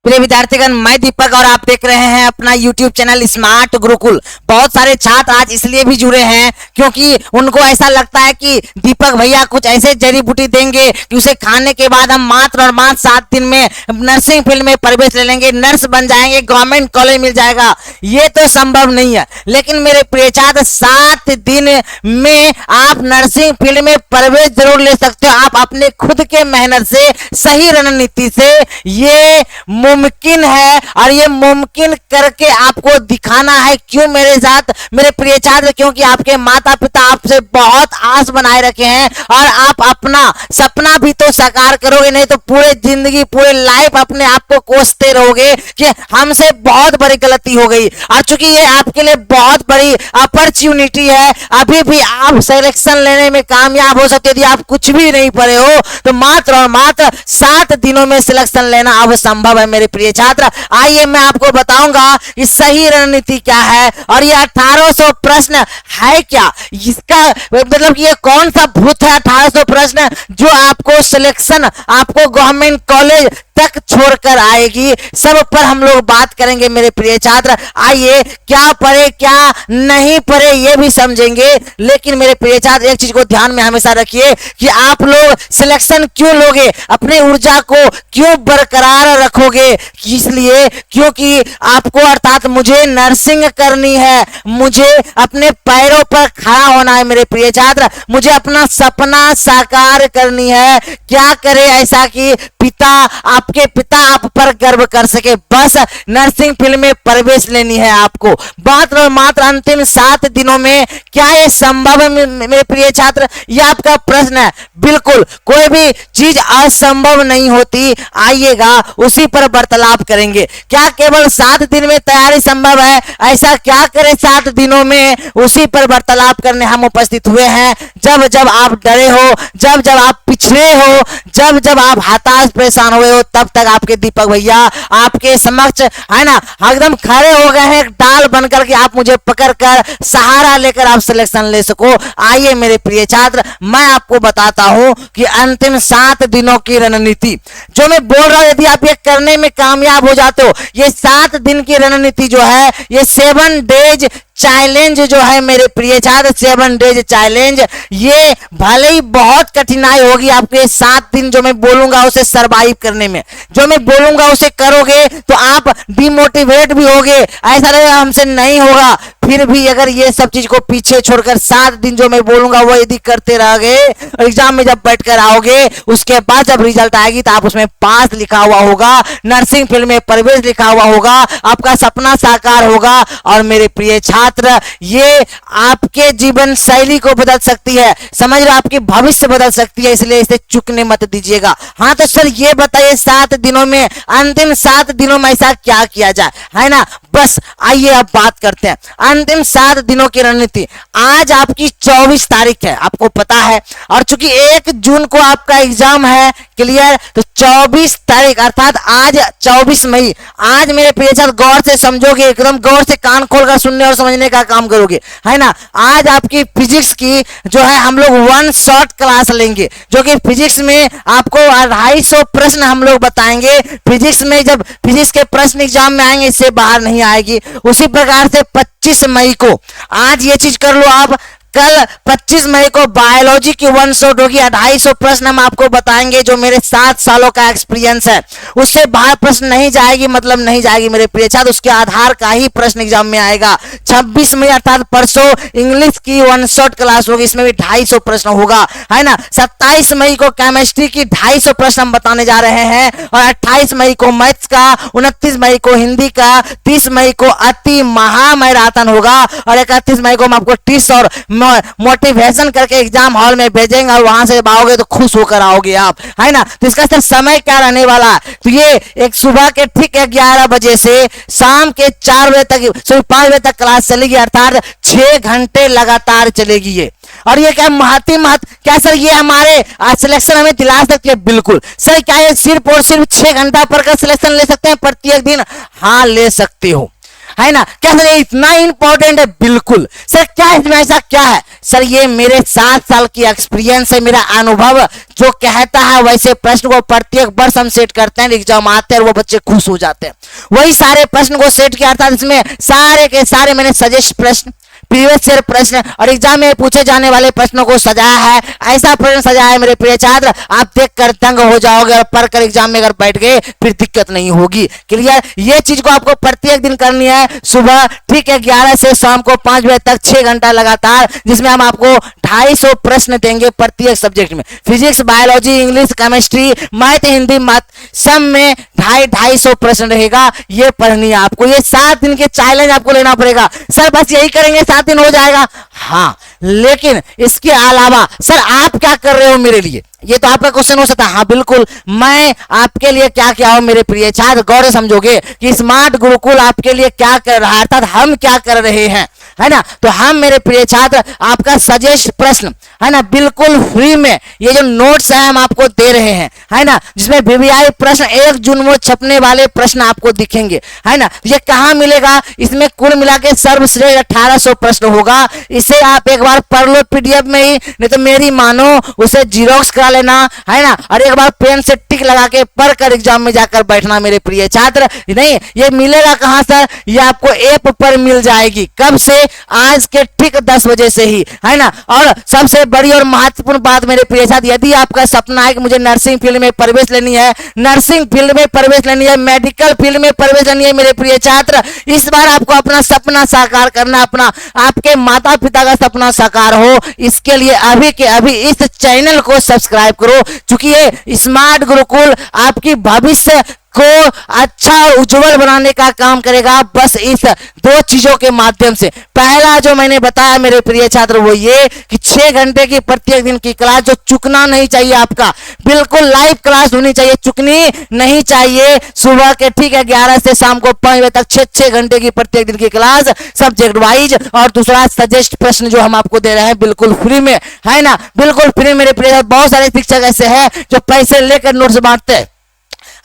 प्रिय विद्यार्थीगण, मैं दीपक और आप देख रहे हैं अपना YouTube चैनल स्मार्ट गुरुकुल। बहुत सारे छात्र आज इसलिए भी जुड़े हैं क्योंकि उनको ऐसा लगता है कि दीपक भैया कुछ ऐसे जड़ी बूटी देंगे कि उसे खाने के बाद हम मात्र और मात्र 7 दिन में नर्सिंग फील्ड में प्रवेश ले लेंगे, नर्स बन जाएंगे, गवर्नमेंट कॉलेज मिल जाएगा। ये तो संभव नहीं है। लेकिन मेरे प्रिय छात्र, 7 दिन में आप नर्सिंग फील्ड में प्रवेश जरूर ले सकते हो। आप अपने खुद के मेहनत से, सही रणनीति से ये मुमकिन है और ये मुमकिन करके आपको दिखाना है। क्यों मेरे साथ मेरे प्रिय छात्र? क्योंकि आपके माता पिता आपसे बहुत आस बनाए रखे हैं और आप अपना सपना भी तो साकार करोगे, नहीं तो पूरे जिंदगी पूरे लाइफ अपने आप को कोसते रहोगे कि हमसे बहुत बड़ी गलती हो गई। और चूंकि ये आपके लिए बहुत बड़ी अपॉर्चुनिटी है, अभी भी आप सिलेक्शन लेने में कामयाब हो सकते। यदि आप कुछ भी नहीं पढ़े हो तो मात्र और मात्र 7 दिनों में सिलेक्शन लेना अब संभव है। मेरे प्रिय छात्र, आइए मैं आपको बताऊंगा कि सही रणनीति क्या है और ये 1800 प्रश्न है क्या। इसका मतलब कि ये कौन सा भूत है 1800 प्रश्न जो आपको सिलेक्शन, आपको गवर्नमेंट कॉलेज तक छोड़कर आएगी। सब पर हम लोग बात करेंगे मेरे प्रिय छात्र। आइए क्या पढ़े क्या नहीं पढ़े ये भी समझेंगे। लेकिन मेरे प्रिय छात्र, एक चीज को ध्यान में हमेशा रखिए कि आप लोग सिलेक्शन क्यों लोगे, अपने ऊर्जा को क्यों बरकरार रखोगे। इसलिए क्योंकि आपको अर्थात मुझे नर्सिंग करनी है, मुझे अपने पैरों पर खड़ा होना है। मेरे प्रिय छात्र, मुझे अपना सपना साकार करनी है। क्या करे ऐसा कि आपके पिता आप पर गर्व कर सके। बस नर्सिंग फील्ड में प्रवेश लेनी है आपको। मात्र और मात्र अंतिम 7 दिनों में क्या ये संभव है मेरे प्रिय छात्र? ये आपका प्रश्न है। बिल्कुल, कोई भी चीज असंभव नहीं होती। आइएगा उसी पर वार्तालाप करेंगे। क्या केवल 7 दिन में तैयारी संभव है? ऐसा क्या करें 7 दिनों में? उसी पर वार्तालाप करने हम उपस्थित हुए हैं। जब जब आप डरे हो, जब जब आप पिछड़े हो, जब जब आप हताश परेशान हुए हो, तब तक आपके दीपक भैया आपके समक्ष है ना एकदम खड़े हो गए हैं, डाल बनकर के आप मुझे पकड़कर सहारा लेकर आप सिलेक्शन ले सको। आइए मेरे प्रिय छात्र, मैं आपको बताता हूं कि अंतिम 7 दिनों की रणनीति जो मैं बोल रहा हूं, यदि आप ये करने में कामयाब हो जाते हो, ये 7 दिन की रणनीति जो है, ये 7 डेज चैलेंज जो है मेरे प्रिय छात्र, 7 डेज चैलेंज, ये भले ही बहुत कठिनाई होगी आपके 7 दिन जो मैं बोलूंगा उसे सरवाइव करने में। जो मैं बोलूंगा उसे करोगे तो आप डिमोटिवेट भी होगे, ऐसा लगेगा हमसे नहीं होगा। फिर भी अगर ये सब चीज को पीछे छोड़कर 7 दिन जो मैं बोलूंगा वो यदि करते रहोगे, एग्जाम में जब बैठ कर आओगे, उसके बाद जब रिजल्ट आएगी तो आप उसमें पास लिखा हुआ होगा, नर्सिंग फील्ड में प्रवेश लिखा हुआ होगा, आपका सपना साकार होगा। और मेरे प्रिय छात्र, ये आपके जीवन शैली को बदल सकती है, समझ रहे, आपके भविष्य बदल सकती है। इसलिए इसे चुकने मत दीजिएगा। हाँ तो सर ये बताइए 7 दिनों में, अंतिम 7 दिनों में ऐसा क्या किया जाए, है ना। बस आइए अब बात करते हैं अंतिम 7 दिनों की रणनीति। आज आपकी 24 तारीख है, आपको पता है, और चूंकि 1 जून को आपका एग्जाम है, क्लियर, तो 24 तारीख अर्थात आज 24 मई। आज मेरे प्रिय छात्र गौर से समझोगे, एकदम गौर से कान खोलकर सुनने और समझने का काम करोगे, है ना। आज आपकी फिजिक्स की जो है हम लोग 1 शॉर्ट क्लास लेंगे, जो कि फिजिक्स में आपको 250 प्रश्न हम लोग बताएंगे। फिजिक्स में जब फिजिक्स के प्रश्न एग्जाम में आएंगे, इससे बाहर नहीं आएगी। उसी प्रकार से 25 मई को, आज ये चीज कर लो आप, कल 25 मई को बायोलॉजी की 1 शॉट होगी। 250 प्रश्न हम आपको बताएंगे, जो मेरे 7 सालों का एक्सपीरियंस है। उससे बाहर प्रश्न नहीं जाएगी, मतलब नहीं जाएगी मेरे प्रिय छात्र, उसके आधार का ही प्रश्न एग्जाम में आएगा। 26 मई अर्थात परसों इंग्लिश की 1 शॉट क्लास होगी, इसमें भी 250 प्रश्न होगा, है ना। 27 मई को केमिस्ट्री की 250 प्रश्न हम बताने जा रहे हैं, और 28 मई को मैथ्स का, 29 मई को हिंदी का, 30 मई को अति महामैराथन होगा, और 31 मई को हम आपको टिप्स और मोटिवेशन करके एग्जाम हॉल में भेजेंगे, और वहां से जब आओगे तो खुश होकर आओगे आप, है ना। तो इसका सिर्फ समय क्या रहने वाला है, तो ये एक सुबह के ठीक 11 बजे से शाम के 4 बजे तक, सॉरी 5 बजे तक क्लास चलेगी, अर्थात 6 घंटे लगातार चलेगी ये। और ये क्या क्या सर ये हमारे सिलेक्शन हमें दिला सकती है? बिल्कुल सर। क्या ये सिर्फ और सिर्फ 6 घंटा पढ़कर सिलेक्शन ले सकते हैं प्रत्येक दिन? हाँ ले सकते हो, है ना। क्या सर ये इतना इंपॉर्टेंट है? बिल्कुल सर। क्या इसमें ऐसा क्या है सर ये मेरे 7 साल की एक्सपीरियंस है, मेरा अनुभव जो कहता है वैसे प्रश्न को प्रत्येक वर्ष हम सेट करते हैं, एग्जाम आते हैं और वो बच्चे खुश हो जाते हैं। वही सारे प्रश्न को सेट किया था, इसमें सारे के सारे मैंने सजेस्ट प्रश्न, प्रीवियस ईयर प्रश्न और एग्जाम में पूछे जाने वाले प्रश्नों को सजाया है। ऐसा प्रश्न सजाया है मेरे प्रिय छात्र, आप देखकर दंग हो जाओगे और पढ़कर एग्जाम में अगर बैठ गए फिर दिक्कत नहीं होगी। क्लियर? ये चीज को आपको प्रत्येक दिन करनी है, सुबह ठीक है 11 से शाम को 5 बजे तक 6 घंटा लगातार, जिसमें हम आपको 250 प्रश्न देंगे प्रत्येक सब्जेक्ट में, physics, biology, English, chemistry, math, Hindi, सब में 250 प्रश्न रहेगा। ये पढ़नी है आपको, ये 7 दिन के चैलेंज आपको लेना पड़ेगा। सर बस यही करेंगे 7 दिन हो जाएगा? हाँ, लेकिन इसके अलावा सर आप क्या कर रहे हो मेरे लिए, ये तो आपका क्वेश्चन हो सकता है। हाँ बिल्कुल, मैं आपके लिए क्या क्या हूं मेरे प्रिय छात्र, गौर से समझोगे कि स्मार्ट गुरुकुल आपके लिए क्या कर रहा है, अर्थात हम क्या कर रहे हैं, है ना। तो हम मेरे प्रिय छात्र आपका सजेस्ट प्रश्न, है ना, बिल्कुल फ्री में ये जो नोट्स है हम आपको दे रहे हैं, है ना, जिसमें वीवीआई प्रश्न 1 जून में छपने वाले प्रश्न आपको दिखेंगे, है ना। ये कहां मिलेगा? इसमें कुल मिला के सर्वश्रेष्ठ 1800 प्रश्न होगा। इसे आप एक बार पढ़ लो पीडीएफ में ही, नहीं तो मेरी मानो उसे जीरोक्स करा लेना, है ना, और एक बार पेन से टिक लगा के पढ़कर एग्जाम में जाकर बैठना मेरे प्रिय छात्र। नहीं, ये मिलेगा कहां सर? ये आपको ऐप पर मिल जाएगी। कब से? आज के ठीक 10 बजे से ही, है ना। और सबसे बड़ी और महत्वपूर्ण बात मेरे प्रिय छात्र, यदि आपका सपना है कि मुझे नर्सिंग फील्ड में प्रवेश लेनी है, नर्सिंग फील्ड में प्रवेश लेनी है, मेडिकल फील्ड में प्रवेश लेनी है मेरे प्रिय छात्र, इस बार आपको अपना सपना साकार करना, अपना आपके माता पिता का सपना साकार हो, इसके लिए अभी के अभी इस चैनल को सब्सक्राइब करो, क्योंकि ये स्मार्ट गुरुकुल आपकी भविष्य को अच्छा और उज्जवल बनाने का काम करेगा, बस इस 2 चीजों के माध्यम से। पहला जो मैंने बताया मेरे प्रिय छात्र वो ये कि 6 घंटे की प्रत्येक दिन की क्लास जो चुकना नहीं चाहिए, आपका बिल्कुल लाइव क्लास होनी चाहिए, चुकनी नहीं चाहिए। सुबह के ठीक है 11 से शाम को 5 बजे तक 6 घंटे की प्रत्येक दिन की क्लास सब्जेक्ट वाइज। और दूसरा सजेस्ट प्रश्न जो हम आपको दे रहे हैं बिल्कुल फ्री में, है ना, बिल्कुल फ्री मेरे प्रिय। बहुत सारे शिक्षक ऐसे हैं जो पैसे लेकर नोट्स बांटते हैं,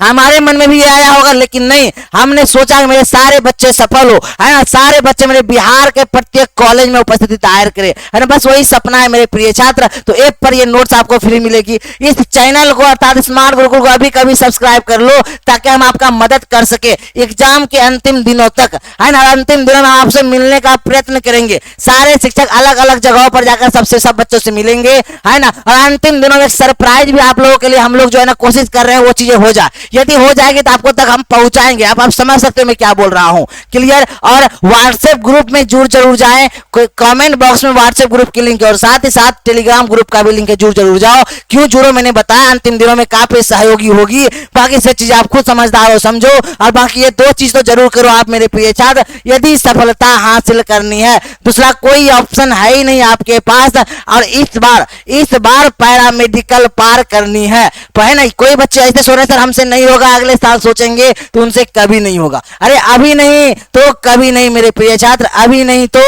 हमारे मन में भी ये आया होगा, लेकिन नहीं, हमने सोचा कि मेरे सारे बच्चे सफल हो, है ना, सारे बच्चे मेरे बिहार के प्रत्येक कॉलेज में उपस्थिति दायर करे, है ना, बस वही सपना है मेरे प्रिय छात्र। तो ऐप पर ये नोट्स आपको फ्री मिलेगी। इस चैनल को अर्थात स्मार्ट गुरुकुल को अभी कभी सब्सक्राइब कर लो, ताकि हम आपका मदद कर सके एग्जाम के अंतिम दिनों तक, है ना। अंतिम दिनों में आपसे मिलने का प्रयत्न करेंगे, सारे शिक्षक अलग अलग जगहों पर जाकर सब बच्चों से मिलेंगे, है ना, और अंतिम दिनों में सरप्राइज भी आप लोगों के लिए हम लोग जो है ना कोशिश कर रहे हैं वो चीजें हो जाए। यदि हो जाएगी तो आपको तक हम पहुंचाएंगे। आप समझ सकते हो मैं क्या बोल रहा हूं, क्लियर। और व्हाट्सएप ग्रुप में जरूर जाएं, कमेंट बॉक्स में व्हाट्सएप ग्रुप की लिंक है और साथ ही साथ टेलीग्राम ग्रुप का भी लिंक है, जरूर जाओ। क्यों जुड़ो मैंने बताया, अंतिम दिनों में काफी सहयोगी होगी। बाकी से चीजें आप खुद समझदार हो, समझो। और बाकी ये 2 चीज तो जरूर करो आप मेरे प्रिय छात्र, यदि सफलता हासिल करनी है। दूसरा कोई ऑप्शन है ही नहीं आपके पास। और इस बार पैरामेडिकल पार करनी है, तो है ना। कोई बच्चे ऐसे सो रहे सर हमसे नहीं होगा, अगले साल सोचेंगे, तो उनसे कभी नहीं होगा। अरे अभी नहीं तो कभी नहीं मेरे प्रिय छात्र, अभी नहीं तो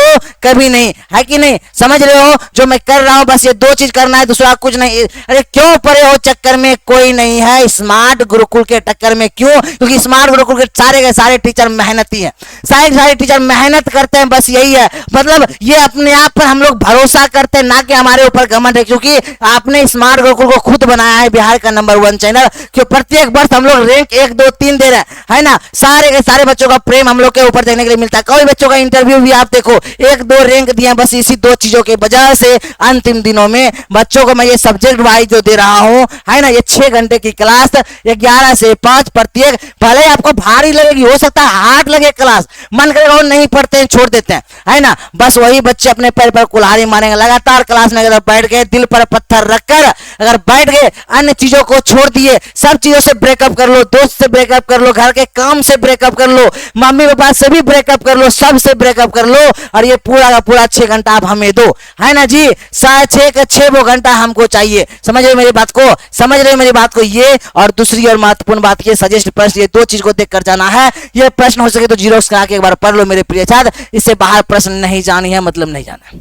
कभी नहीं, है कि नहीं। समझ रहे हो जो मैं कर रहा हूं, बस ये 2 चीज करना है, दूसरा कुछ नहीं। अरे क्यों पड़े हो चक्कर में, कोई नहीं है स्मार्ट गुरुकुल के टक्कर में। क्यों? क्योंकि स्मार्ट गुरुकुल के सारे टीचर मेहनती हैं, सारे टीचर मेहनत करते हैं, बस यही है। मतलब ये अपने आप पर हम लोग भरोसा करते हैं, ना कि हमारे ऊपर घमंड है, क्योंकि आपने स्मार्ट गुरुकुल को खुद बनाया है, बिहार का नंबर 1 चैनल। क्यों प्रत्येक वर्ष हम लोग रैंक 1, 2, 3 दे रहे हैं, है ना। सारे के सारे बच्चों का प्रेम हम लोग के ऊपर देखने के लिए मिलता है। कोई बच्चों का इंटरव्यू भी आप देखो 1, 2 रैंक दिया, बस इसी 2 चीजों के वजह से। अंतिम दिनों में बच्चों को मैं ये सब्जेक्ट वाइज जो दे रहा हूं, है ना, ये 6 घंटे की क्लास 11 से 5 प्रत्येक, भले आपको भारी लगेगी, हो सकता है हार्ड लगे क्लास, मन करेगा और नहीं पढ़ते हैं, छोड़ देते हैं, है ना। बस वही बच्चे अपने पैर पर कुल्हाड़ी मारेंगे। लगातार क्लास में अगर बैठ गए, दिल पर पत्थर रखकर अगर बैठ गए, अन्य चीजों को छोड़ दिए, सब चीजों से ब्रेकअप कर लो, दोस्त से ब्रेकअप कर लो, घर के काम से ब्रेकअप कर लो, मम्मी पापा से भी ब्रेकअप कर लो, सब से ब्रेकअप कर लो, और ये पूरा का पूरा 6 घंटा आप हमें दो, है ना जी। 6 घंटा हमको चाहिए। समझ रहे मेरी बात को, समझ रहे मेरी बात को। ये और दूसरी और महत्वपूर्ण बात, ये सजेस्ट प्रश्न, ये 2 चीज को देख कर जाना है। ये प्रश्न हो सके तो जीरोक्स करा के एक बार पढ़ लो मेरे प्रिय छात्र, इससे बाहर प्रश्न नहीं जानी है, मतलब नहीं जाना।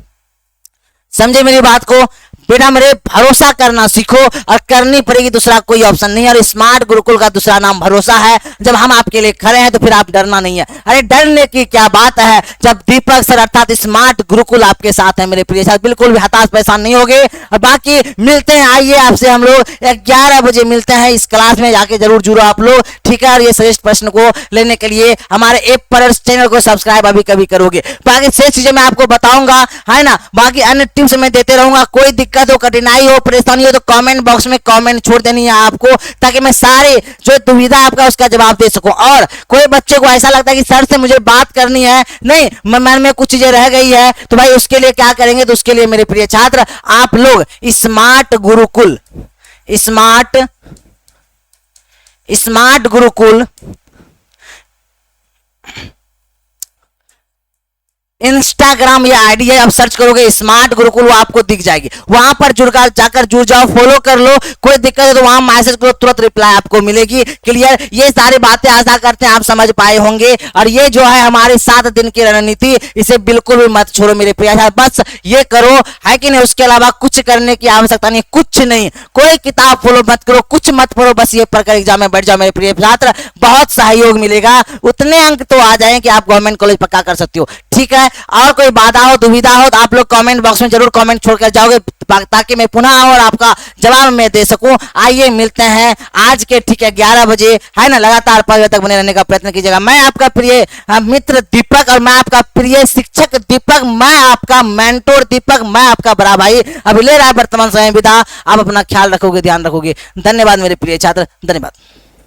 समझे मेरी बात को। बेटा मेरे भरोसा करना सीखो और करनी पड़ेगी, दूसरा कोई ऑप्शन नहीं है। और स्मार्ट गुरुकुल का दूसरा नाम भरोसा है। जब हम आपके लिए खड़े हैं तो फिर आप डरना नहीं है। अरे डरने की क्या बात है, जब दीपक सर अर्थात स्मार्ट गुरुकुल आपके साथ है मेरे प्रिय छात्र, बिल्कुल भी हताश परेशान नहीं होगे। और बाकी मिलते हैं, आइए आपसे हम लोग 11 बजे मिलते हैं, इस क्लास में जाके जरूर जुड़ो आप लोग, ठीक है। और ये श्रेष्ठ प्रश्न को लेने के लिए हमारे ऐप पर चैनल को सब्सक्राइब अभी कभी करोगे। बाकी शेष चीजें मैं आपको बताऊंगा, है ना। बाकी अन्य टिप्स मैं देते रहूंगा। कोई दिक्कत हो, कठिनाई हो, परेशानी हो तो कमेंट बॉक्स में कमेंट छोड़ देनी है आपको, ताकि मैं सारे जो दुविधा आपका उसका जवाब दे सकूं। और कोई बच्चे को ऐसा लगता है कि सर से मुझे बात करनी है, नहीं मन में कुछ चीजें रह गई है, तो भाई उसके लिए क्या करेंगे, तो उसके लिए मेरे प्रिय छात्र आप लोग स्मार्ट गुरुकुल इंस्टाग्राम या आईडी है, आप सर्च करोगे स्मार्ट गुरुकुल, वो आपको दिख जाएगी। वहां पर जाकर जुड़ जाओ, फॉलो कर लो। कोई दिक्कत है तो वहां मैसेज करो, तुरंत रिप्लाई आपको मिलेगी। क्लियर, ये सारी बातें आशा करते हैं आप समझ पाए होंगे। और ये जो है हमारी 7 दिन की रणनीति, इसे बिल्कुल भी मत छोड़ो मेरे प्रिय छात्र, बस ये करो, है कि नहीं। उसके अलावा कुछ करने की आवश्यकता नहीं, कुछ नहीं, कोई किताब फॉलो मत करो, कुछ मत पढ़ो, बस ये पढ़कर एग्जाम में बैठ जाओ मेरे प्रिय छात्र, बहुत सहयोग मिलेगा। उतने अंक तो आ जाए कि आप गवर्नमेंट कॉलेज पक्का कर सकते हो, ठीक है। और कोई बाधा हो, दुविधा हो तो आप लोग कमेंट बॉक्स में जरूर कमेंट छोड़कर जाओगे, ताकि मैं पुनः और आपका जवाब मैं दे सकूं। आइए मिलते हैं आज के, ठीक है, 11 बजे, है ना। लगातार 5 बजे तक बने रहने का प्रयत्न कीजिएगा। मैं आपका प्रिय मित्र दीपक, और मैं आपका प्रिय शिक्षक दीपक, मैं आपका मेंटोर दीपक, मैं आपका बड़ा भाई अभी ले रहा है वर्तमान समय विदा। आप अपना ख्याल रखोगे, ध्यान रखोगे। धन्यवाद मेरे प्रिय छात्र, धन्यवाद।